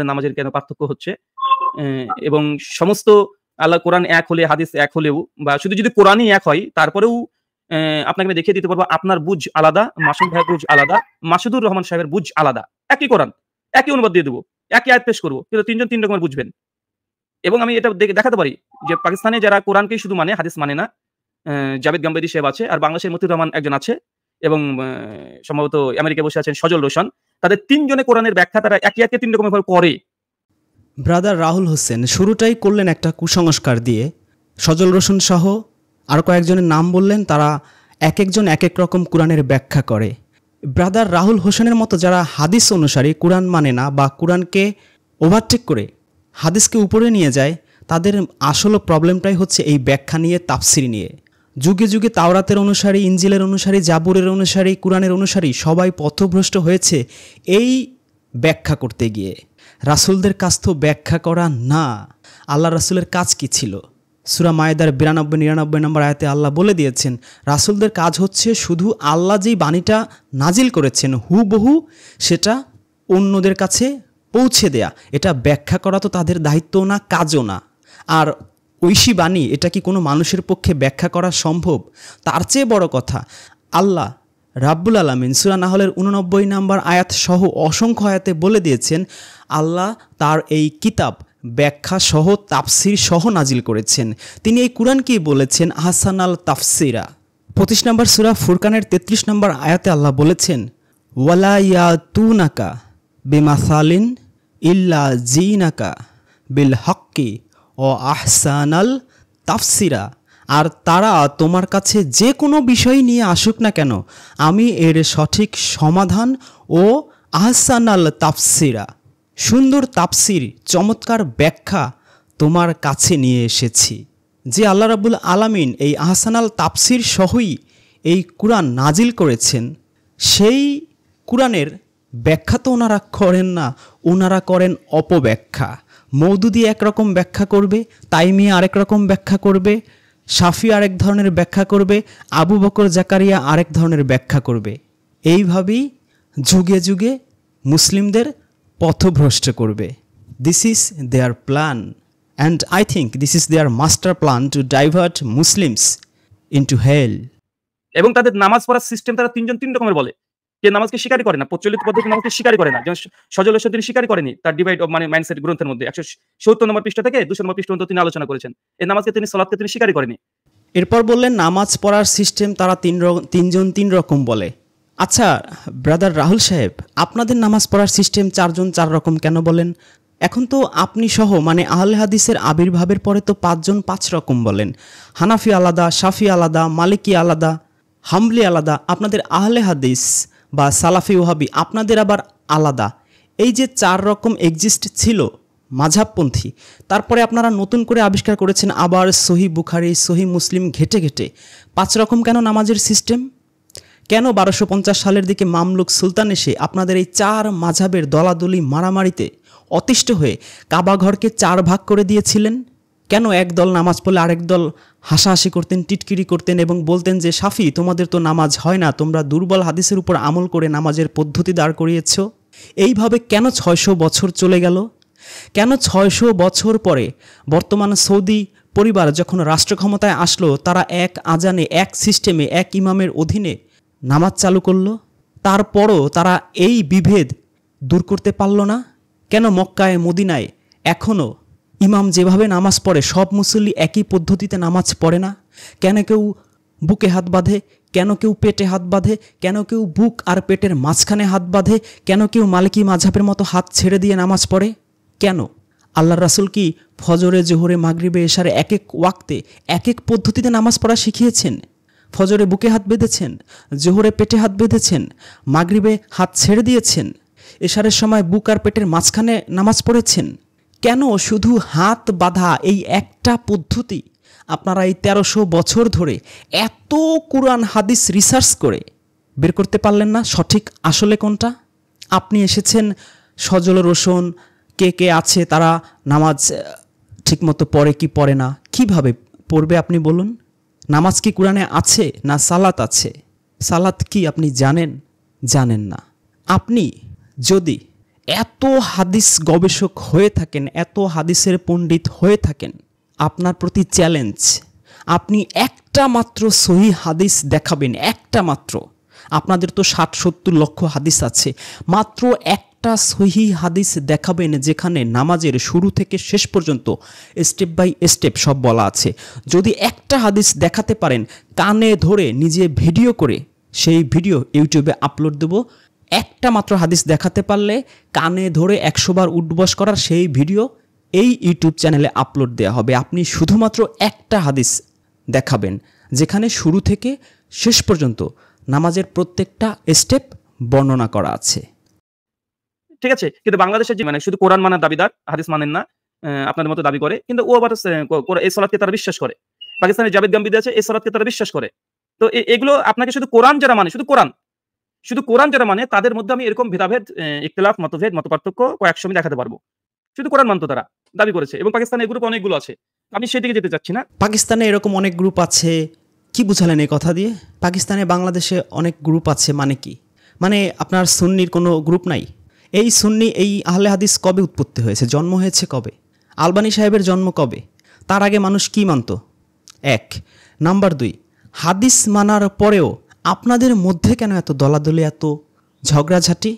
নামাজের কেন পার্থক্য হচ্ছে এবং সমস্ত আল্লাহ কোরআন এক হলে হাদিস এক হলেও বা শুধু যদি কোরআনই এক হয় তারপরেও আপনাকে আমি দেখিয়ে দিতে পারবো আপনার বুঝ আলাদা, মাসুম ভাইয়ের বুঝ আলাদা, মাসুদুর রহমান সাহেবের বুঝ আলাদা। একই কোরআন, একই অনুবাদ দিয়ে দেবো, একই আয়াত পেশ করবো, কিন্তু তিনজন তিন রকমের বুঝবেন। এবং আমি এটা দেখাতে পারি যে পাকিস্তানে যারা কোরআনকেই শুধু মানে, হাদিস মানে না, জাভেদ গাম্বেদি সাহেব আছে, আর বাংলাদেশের মতিউর রহমান একজন আছে, এবং সম্ভবত আমেরিকায় বসে আছেন সজল রোশন। তাদের তিনজনে কোরআনের ব্যাখ্যা তারা একই আয়াতকে তিন রকমের ভাবে করে। ব্রাদার রাহুল হোসেন শুরুটাই করলেন একটা কুসংস্কার দিয়ে। সজল রোশন সহ আরও কয়েকজনের নাম বললেন, তারা এক একজন এক এক রকম কোরআনের ব্যাখ্যা করে। ব্রাদার রাহুল হোসেনের মতো যারা হাদিস অনুসারী, কোরআন মানে না বা কোরআনকে ওভারটেক করে হাদিসকে উপরে নিয়ে যায়, তাদের আসল প্রবলেমটাই হচ্ছে এই ব্যাখ্যা নিয়ে, তাফসির নিয়ে। যুগে যুগে তাওরাতের অনুসারী, ইঞ্জিলের অনুসারী, জাবুরের অনুসারী, কোরআনের অনুসারী সবাই পথভ্রষ্ট হয়েছে এই ব্যাখ্যা করতে গিয়ে। রাসূলদের কাজ তো ব্যাখ্যা করা না। আল্লাহ রাসূলের কাজ কি ছিল? সূরা মায়েদার 92-99 নম্বর আয়াতে আল্লাহ বলে দিয়েছেন, রাসূলদের কাজ হচ্ছে শুধু আল্লাহ যেই বাণীটা নাজিল করেছেন হুবহু সেটা অন্যদের কাছে পৌঁছে দেয়া। এটা ব্যাখ্যা করা তো তাদের দায়িত্ব না, কাজও না। আর ঐশী বাণী, এটা কি কোনো মানুষের পক্ষে ব্যাখ্যা করা সম্ভব? তার চেয়ে বড় কথা, আল্লাহ রাব্বুল আলামিন সূরা নাহলের 89 নম্বর আয়াত সহ অসংখ্য আয়াতে বলে দিয়েছেন আল্লাহ তার এই কিতাব ব্যাখ্যা সহ তাফসির সহ নাজিল করেছেন। তিনি এই কুরআনকেই বলেছেন আহসানাল তাফসিরা। 25 নম্বর সূরা ফুরকানের 33 নম্বর আয়াতে আল্লাহ বলেছেন ওয়ালা ইয়াতুনাকা বিমাসালিন ইল্লা জিনাকা বিল হক্কি ও আহসানাল তাফসিরা। আর তারা তোমার কাছে যে কোনো বিষয় নিয়ে আসুক না কেন, আমি এর সঠিক সমাধান ও আহসানাল তাফসিরা, সুন্দর তাফসির, চমৎকার ব্যাখ্যা তোমার কাছে নিয়ে এসেছি। যে আল্লাহ রাব্বুল আলামিন এই আহসানাল তাফসির সহই এই কুরআন নাজিল করেছেন, সেই কুরআনের ব্যাখ্যা তো ওনারা করেন না, ওনারা করেন অপব্যাখ্যা। মওদুদি একরকম ব্যাখ্যা করবে, তাইমিয়া আরেক রকম ব্যাখ্যা করবে, শাফি আরেক ধরনের ব্যাখ্যা করবে, আবু বকর জাকারিয়া আরেক ধরনের ব্যাখ্যা করবে। এইভাবেই যুগে যুগে মুসলিমদের পথভ্রষ্ট করবে। This is their plan and I think this is their master plan to divert Muslims into hell. এবং তাদের নামাজ পড়ার সিস্টেম তারা তিনজন তিন রকমের বলে। কে নামাজকে স্বীকারই করে না, প্রচলিত পদ্ধতি নামাজকে স্বীকারই করে না। যেমন সজল হোসেন তিনি স্বীকারই করেনি, তার ডিভাইড অফ মানে মাইন্ডসেট গ্রন্থের মধ্যে 170 নম্বর পৃষ্ঠা থেকে 200 নম্বর পৃষ্ঠা পর্যন্ত তিনি আলোচনা করেছেন। এই নামাজকে তিনি সালাতকে তিনি স্বীকারই করেনি। এরপর বললেন নামাজ পড়ার সিস্টেম তারা তিনজন তিন রকম বলে। আচ্ছা ব্রাদার রাহুল সাহেব, আপনাদের নামাজ পড়ার সিস্টেম চারজন চার রকম কেন বলেন? এখন তো আপনি সহ মানে আহলে হাদিসের আবির্ভাবের পরে তো 5 জন 5 রকম বলেন। হানাফি আলাদা, শাফি আলাদা, মালিকি আলাদা, হাম্বলি আলাদা, আপনাদের আহলে হাদিস বা সালাফি ওহাবি আপনাদের আবার আলাদা। এই যে 4 রকম এক্সিস্ট ছিল মাঝহাবপন্থী, তারপরে আপনারা নতুন করে আবিষ্কার করেছেন আবার সহি বুখারি, সহি মুসলিম ঘেটে ঘেটে 5 রকম কেন নামাজের সিস্টেম? কেন 1250 সালের দিকে মামলুক সুলতান এসে আপনাদের এই 4 মাঝহাবের দলাদলি মারামারিতে অতিষ্ঠ হয়ে কাবা ঘরকে 4 ভাগ করে দিয়েছিলেন? কেন এক দল নামাজ পড়লে আরেক দল হাসাহাসি করতেন, টিটকিরি করতেন এবং বলতেন যে শাফি তোমাদের তো নামাজ হয় না, তোমরা দুর্বল হাদিসের উপর আমল করে নামাজের পদ্ধতি দাঁড় করিয়েছ? এইভাবে কেন 600 বছর চলে গেল? কেন 600 বছর পরে বর্তমান সৌদি পরিবার যখন রাষ্ট্র ক্ষমতায় আসলো, তারা এক আজানে, এক সিস্টেমে, এক ইমামের অধীনে নামাজ চালু করলো? তারপরও তারা এই বিভেদ দূর করতে পারল না? কেন মক্কায়, মদিনায় এখনও ইমাম যেভাবে নামাজ পড়ে সব মুসল্লি একই পদ্ধতিতে নামাজ পড়ে না? কেন কেউ বুকে হাত বাঁধে, কেন কেউ পেটে হাত বাঁধে, কেন কেউ বুক আর পেটের মাঝখানে হাত বাঁধে, কেন কেউ মালিকি মাযহাবের মতো হাত ছেড়ে দিয়ে নামাজ পড়ে? কেন? আল্লাহর রাসূল কি ফজরে, জোহরে, মাগরিবে, এশারে এক এক ওয়াক্তে এক এক পদ্ধতিতে নামাজ পড়া শিখিয়েছেন? ফজরে বুকে হাত বেঁধেছেন, জোহরে পেটে হাত বেঁধেছেন, মাগরিবে হাত ছেড়ে দিয়েছেন, এশারের সময় বুক আর পেটের মাঝখানে নামাজ পড়েছেন। কেন শুধু হাত বাঁধা এই একটা পদ্ধতি আপনারা এই 1300 বছর ধরে এত কুরআন হাদিস রিসার্চ করে বের করতে পারলেন না সঠিক আসলে কোনটা? আপনি এসেছেন সজল রোশন কে কে আছে তারা নামাজ ঠিকমতো পড়ে কি পড়ে না, কিভাবে পড়বে আপনি বলুন? নামাজ কি কুরআনে আছে না সালাত আছে? সালাত কি আপনি জানেন? জানেন না। আপনি যদি এত হাদিস গবেষক হয়ে থাকেন, এত হাদিসের পণ্ডিত হয়ে থাকেন, আপনার প্রতি চ্যালেঞ্জ, আপনি একটা মাত্র সহি হাদিস দেখাবেন, একটা মাত্র। আপনাদের তো 60-70 লক্ষ হাদিস আছে, মাত্র একটা সহি হাদিস দেখাবেন যেখানে নামাজের শুরু থেকে শেষ পর্যন্ত স্টেপ বাই স্টেপ সব বলা আছে। যদি একটা হাদিস দেখাতে পারেন, কানে ধরে নিজে ভিডিও করে সেই ভিডিও ইউটিউবে আপলোড দেব। একটা মাত্র হাদিস দেখাতে পারলে কানে ধরে 100 বার উঠবস করার সেই ভিডিও এই ইউটিউব চ্যানেলে আপলোড দেওয়া হবে। আপনি শুধুমাত্র একটা হাদিস দেখাবেন যেখানে শুরু থেকে শেষ পর্যন্ত নামাজের প্রত্যেকটা স্টেপ বর্ণনা করা আছে। ঠিক আছে, কিন্তু বাংলাদেশের যে মানে শুধু কোরআন মানার দাবিদার, হাদিস মানেন না, আপনাদের মতো দাবি করে, কিন্তু ও আবার এই সালাতকে তারা বিশ্বাস করে। পাকিস্তানের জাভেদ গাম্বিদি আছে, এই সালাতকে তারা বিশ্বাস করে। তো এগুলো আপনাকে শুধু কোরআন যারা মানে, শুধু কোরআন যারা মানে তাদের মধ্যে আমি এরকম ভেদাভেদ, ইখতিলাফ, মতভেদ, মতপার্থক্য কয়েকশো আমি দেখাতে পারবো। শুধু কোরআন মানতো তারা দাবি করেছে, এবং পাকিস্তানে এই গ্রুপ অনেকগুলো আছে। আমি সেদিকে যেতে চাচ্ছি না। পাকিস্তানে এরকম অনেক গ্রুপ আছে, কি বুঝালেন এই কথা দিয়ে? পাকিস্তানে, বাংলাদেশে অনেক গ্রুপ আছে মানে কি? মানে আপনার সুন্নির কোনো গ্রুপ নাই? এই সুন্নি, এই আহলে হাদিস কবে উৎপত্তি হয়েছে, জন্ম হয়েছে কবে? আলবানী সাহেবের জন্ম কবে? তার আগে মানুষ কি মানত? 1 নাম্বার 2, হাদিস মানার পরেও আপনাদের মধ্যে কেন এত দলাদলি, এত ঝগড়াঝাটি?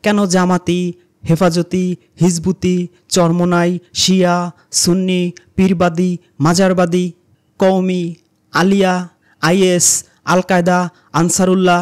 কেন জামাতি, হেফাজতি, হিজবুতি, চরমনাই, শিয়া, সুন্নি, পীরবাদী, মাজারবাদী, কওমি, আলিয়া, আইএস, আল কায়দা, আনসারুল্লাহ,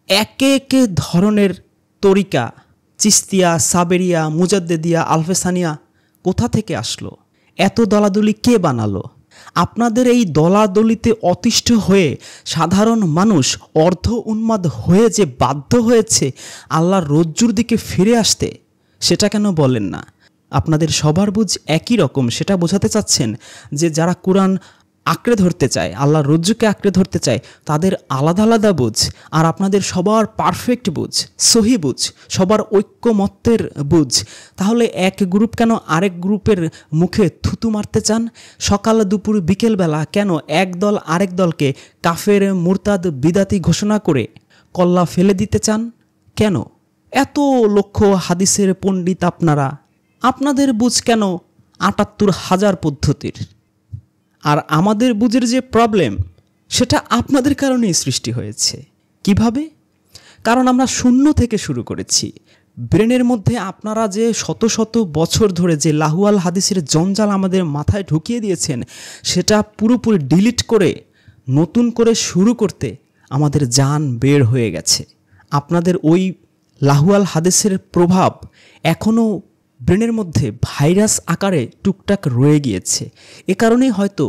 একে একে ধরনের তরিকা, চিস্তিয়া, সাবেরিয়া, মুজাদ্দেদিয়া, আলফেসানিয়া কোথা থেকে আসলো? এত দলাদলি কে বানালো? আপনাদের এই দলাদলিতে অতিষ্ঠ হয়ে সাধারণ মানুষ অর্ধ উন্মাদ হয়ে যে বাধ্য হয়েছে আল্লাহর রজ্জুর দিকে ফিরে আসতে, সেটা কেন বলেন না? আপনাদের সবার বুঝ একই রকম, সেটা বোঝাতে চাচ্ছেন যে যারা কোরআন আঁকড়ে ধরতে চায়, আল্লাহর রজ্জুকে আঁকড়ে ধরতে চায়, তাদের আলাদা আলাদা বুঝ, আর আপনাদের সবার পারফেক্ট বুঝ, সহি বুঝ, সবার ঐক্যমত্যের বুঝ। তাহলে এক গ্রুপ কেন আরেক গ্রুপের মুখে থুতু মারতে চান? সকাল দুপুর বিকেলবেলা কেন এক দল আরেক দলকে কাফের, মুরতাদ, বিদাতি ঘোষণা করে কল্লা ফেলে দিতে চান? কেন? এত লক্ষ হাদিসের পণ্ডিত আপনারা, আপনাদের বুঝ কেন ৭৮,০০০ পদ্ধতির? আর আমাদের বুঝের যে প্রবলেম, সেটা আপনাদের কারণেই সৃষ্টি হয়েছে। কিভাবে? কারণ আমরা শূন্য থেকে শুরু করেছি। ব্রেনের মধ্যে আপনারা যে শত শত বছর ধরে যে লাহুয়াল হাদিসের জঞ্জাল আমাদের মাথায় ঢুকিয়ে দিয়েছেন, সেটা পুরোপুরি ডিলিট করে নতুন করে শুরু করতে আমাদের জান বের হয়ে গেছে। আপনাদের ওই লাহুয়াল হাদিসের প্রভাব এখনও ব্রেনের মধ্যে ভাইরাস আকারে টুকটাক রয়ে গিয়েছে। এ কারণেই হয়তো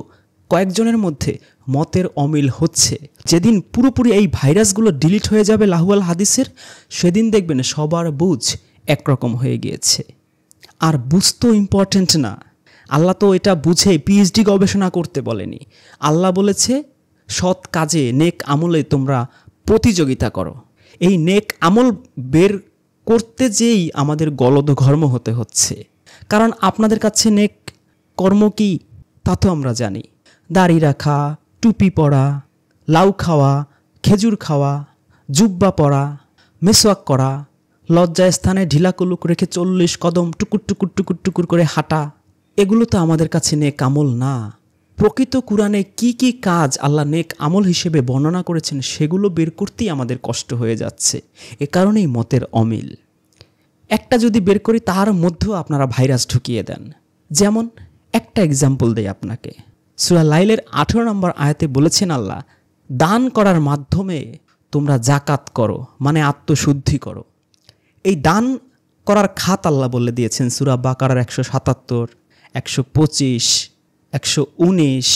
কয়েকজনের মধ্যে মতের অমিল হচ্ছে। যেদিন পুরোপুরি এই ভাইরাসগুলো ডিলিট হয়ে যাবে লাহুয়াল হাদিসের, সেদিন দেখবেন সবার বুঝ একরকম হয়ে গিয়েছে। আর বুঝ তো ইম্পর্টেন্ট না। আল্লাহ তো এটা বুঝে পিএইচডি গবেষণা করতে বলেনি। আল্লাহ বলেছে সৎ কাজে, নেক আমলে তোমরা প্রতিযোগিতা করো। এই নেক আমল বের করতে যেই আমাদের গলদঘর্ম হতে হচ্ছে। কারণ আপনাদের কাছে নেক কর্ম কি তা তো আমরা জানি। দাড়ি রাখা, টুপি পরা, লাউ খাওয়া, খেজুর খাওয়া, জুব্বা পরা, মেসওয়াক করা, লজ্জায় স্থানে ঢিলা কুলুক রেখে 40 কদম টুকুর টুকুর টুকুর টুকুর করে হাঁটা, এগুলো তো আমাদের কাছে নেক আমল না। প্রকৃত কোরআনে কি কি কাজ আল্লাহ নেক আমল হিসেবে বর্ণনা করেছেন, সেগুলো বের করতেই আমাদের কষ্ট হয়ে যাচ্ছে। এ কারণেই মতের অমিল। একটা যদি বের করি, তার মধ্যেও আপনারা ভাইরাস ঢুকিয়ে দেন। যেমন একটা এক্সাম্পল দেই আপনাকে। সূরা লাইলের 18 নম্বর আয়াতে বলেছেন আল্লাহ, দান করার মাধ্যমে তোমরা জাকাত করো, মানে আত্মশুদ্ধি করো। এই দান করার খাত আল্লাহ বলে দিয়েছেন সূরা বাকারার 177, 125, 119,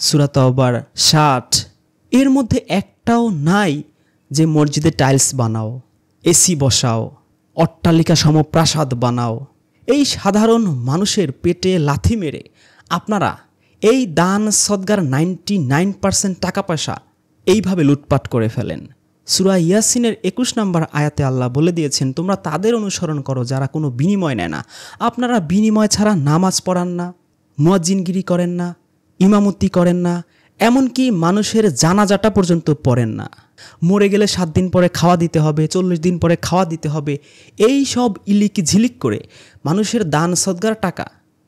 সূরা তাওবার 60। এর মধ্যে একটাও নাই যে মসজিদে টাইলস বানাও, এসি বসাও, অট্টালিকা সম প্রাসাদ বানাও। এই সাধারণ মানুষের পেটে লাথি মেরে আপনারা এই দান সদগার 99% টাকা পয়সা এইভাবে লুটপাট করে ফেলেন। সূরা ইয়াসিনের 21 নম্বর আয়াতে আল্লাহ বলে দিয়েছেন, তোমরা তাদের অনুসরণ করো যারা কোনো বিনিময় নেয় না। আপনারা বিনিময় ছাড়া নামাজ পড়ান না, মুয়াজ্জিনগিরি করেন না, ইমামতি করেন না, এমনকি মানুষের জানাজাটা পর্যন্ত পড়েন না। মরে গেলে 7 দিন পরে খাওয়া দিতে হবে, 40 দিন পরে খাওয়া দিতে হবে, এই সব ইলিকি ঝিলিক করে মানুষের দান সদগার টাকা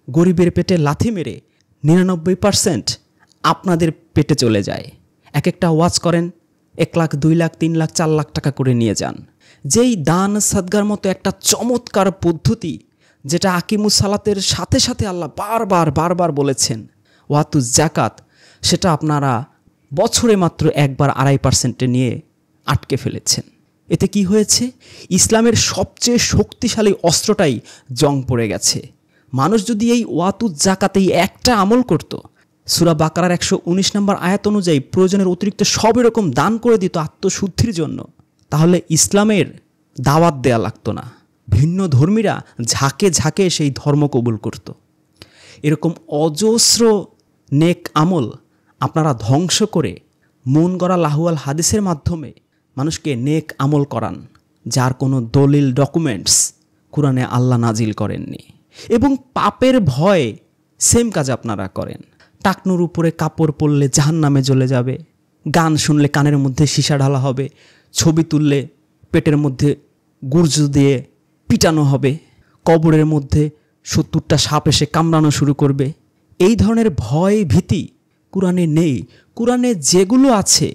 গরিবের পেটে লাথি মেরে 99% আপনাদের পেটে চলে যায়। এক একটা ওয়াজ করেন 1 লাখ, 2 লাখ, 3 লাখ, 4 লাখ টাকা করে নিয়ে যান। যেই দান সদগার মতো একটা চমৎকার পদ্ধতি, যেটা আকিমুস সালাতের সাথে সাথে আল্লাহ বারবার বলেছেন, ওয়াতু জাকাত, সেটা আপনারা বছরে মাত্র একবার 2.5% নিয়ে আটকে ফেলেছেন। এতে কি হয়েছে? ইসলামের সবচেয়ে শক্তিশালী অস্ত্রটাই জং পড়ে গেছে। মানুষ যদি এই ওয়াতু জাকাতেই একটা আমল করত, সূরা বাকারার 119 নম্বর আয়াত অনুযায়ী প্রয়োজনের অতিরিক্ত সব এরকম দান করে দিত আত্মশুদ্ধির জন্য, তাহলে ইসলামের দাওয়াত দেয়া লাগতো না। ভিন্ন ধর্মীরা ঝাঁকে ঝাঁকে সেই ধর্ম কবুল করত। এরকম অজস্র নেক আমল আপনারা ধ্বংস করে মন গড়া লাহুয়াল হাদিসের মাধ্যমে মানুষকে নেক আমল করান, যার কোনো দলিল ডকুমেন্টস কুরআনে আল্লাহ নাজিল করেননি। এবং পাপের ভয়ে সেম কাজ আপনারা করেন। টাকনুর উপরে কাপড় পরলে জাহান্নামে জ্বলে যাবে, গান শুনলে কানের মধ্যে সীসা ঢালা হবে, ছবি তুললে পেটের মধ্যে গুর্জ দিয়ে পিটানো হবে, কবরের মধ্যে 70টা সাপ এসে কামড়ানো শুরু করবে। এই ধরনের ভয় ভীতি কুরআনে নেই। কুরআনে যেগুলো আছে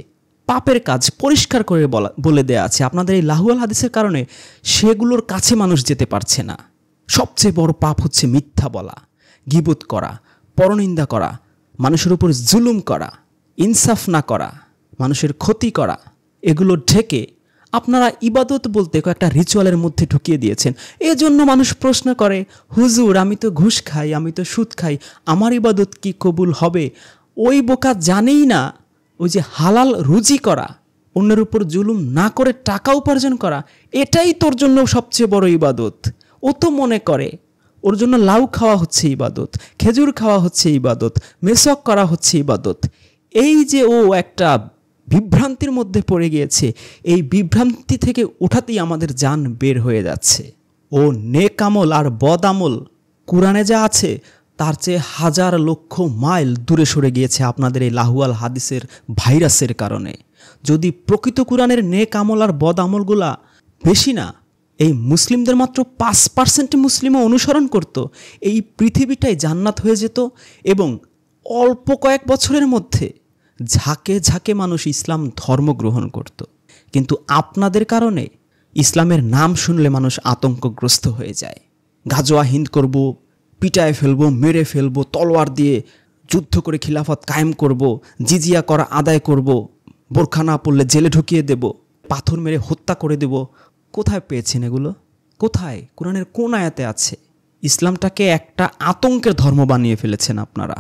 পাপের কাজ পরিষ্কার করে বলে দেয়া আছে। আপনাদের এই লাহুয়াল হাদিসের কারণে সেগুলোর কাছে মানুষ যেতে পারছে না। সবচেয়ে বড় পাপ হচ্ছে মিথ্যা বলা, গীবত করা, পরনিন্দা করা, মানুষের উপর জুলুম করা, ইনসাফ না করা, মানুষের ক্ষতি করা। এগুলো ঢেকে আপনারা ইবাদত বলতে কয়েকটা রিচুয়ালের মধ্যে ঢুকিয়ে দিয়েছেন। এজন্য মানুষ প্রশ্ন করে, হুজুর আমি তো ঘুষ খাই, আমি তো সুদ খাই, আমার ইবাদত কি কবুল হবে? ওই বোকা জানেই না ওই যে হালাল রুজি করা, অন্যের উপর জুলুম না করে টাকা উপার্জন করা, এটাই তোর জন্য সবচেয়ে বড় ইবাদত। ও তো মনে করে ওর জন্য লাউ খাওয়া হচ্ছে ইবাদত, খেজুর খাওয়া হচ্ছে ইবাদত, মেসক করা হচ্ছে ইবাদত। এই যে ও একটা বিভ্রান্তির মধ্যে পড়ে গিয়েছে, এই বিভ্রান্তি থেকে ওঠাতেই আমাদের জান বের হয়ে যাচ্ছে। ও নেক আমল আর বদ আমল কুরআনে যা আছে তার চেয়ে 1000 লক্ষ মাইল দূরে সরে গিয়েছে আপনাদের এই লাহুয়াল হাদিসের ভাইরাসের কারণে। যদি প্রকৃত কুরআনের নেক আমল আর বদ আমলগুলা বেশি না, এই মুসলিমদের মাত্র 5% মুসলিমও অনুসরণ করত, এই পৃথিবীটাই জান্নাত হয়ে যেত। এবং অল্প কয়েক বছরের মধ্যে ঝাঁকে ঝাঁকে মানুষ ইসলাম ধর্ম গ্রহণ করত। কিন্তু আপনাদের কারণে ইসলামের নাম শুনলে মানুষ আতঙ্কগ্রস্ত হয়ে যায়। গাজোয়া হিন্দ করব, পিটায় ফেলবো, মেরে ফেলবো, তলোয়ার দিয়ে যুদ্ধ করে খিলাফত কায়েম করব, জিজিয়া করা আদায় করব, বোরখা না পড়লে জেলে ঢুকিয়ে দেব, পাথর মেরে হত্যা করে দেব। কোথায় পেয়েছেন এগুলো? কোথায়? কুরআনের কোন আয়াতে আছে? ইসলামটাকে একটা আতঙ্কের ধর্ম বানিয়ে ফেলেছেন আপনারা।